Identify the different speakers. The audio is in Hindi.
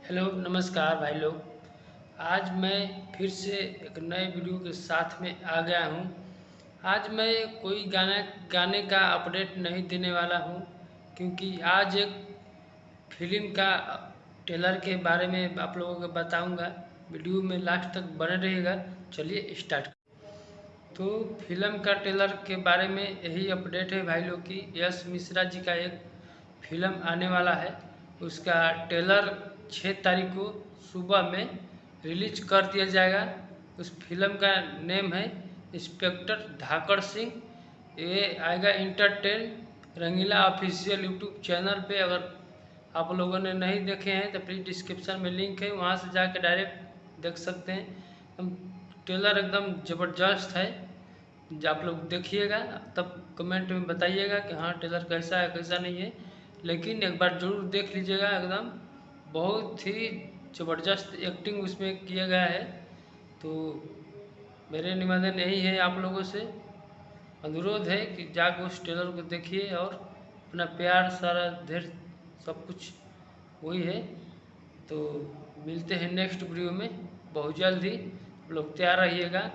Speaker 1: हेलो नमस्कार भाई लोग। आज मैं फिर से एक नए वीडियो के साथ में आ गया हूँ। आज मैं कोई गाने का अपडेट नहीं देने वाला हूँ, क्योंकि आज एक फिल्म का ट्रेलर के बारे में आप लोगों को बताऊंगा। वीडियो में लास्ट तक बने रहिएगा। चलिए स्टार्ट। तो फिल्म का ट्रेलर के बारे में यही अपडेट है भाई लोग की यश मिश्रा जी का एक फिल्म आने वाला है। उसका ट्रेलर 6 तारीख को सुबह में रिलीज कर दिया जाएगा। उस फिल्म का नेम है इंस्पेक्टर धाकड़ सिंह। ये आएगा इंटरटेन रंगीला ऑफिशियल यूट्यूब चैनल पे। अगर आप लोगों ने नहीं देखे हैं तो प्लीज़ डिस्क्रिप्शन में लिंक है, वहाँ से जाके डायरेक्ट देख सकते हैं। हम ट्रेलर एकदम ज़बरदस्त है। जो आप लोग देखिएगा तब कमेंट में बताइएगा कि हाँ ट्रेलर कैसा है कैसा नहीं है। लेकिन एक बार ज़रूर देख लीजिएगा, एकदम बहुत ही ज़बरदस्त एक्टिंग उसमें किया गया है। तो मेरे निवेदन यही है, आप लोगों से अनुरोध है कि जाकर उस ट्रेलर को देखिए और अपना प्यार सारा धैर्य सब कुछ वही है। तो मिलते हैं नेक्स्ट वीडियो में बहुत जल्द ही। आप लोग तैयार रहिएगा।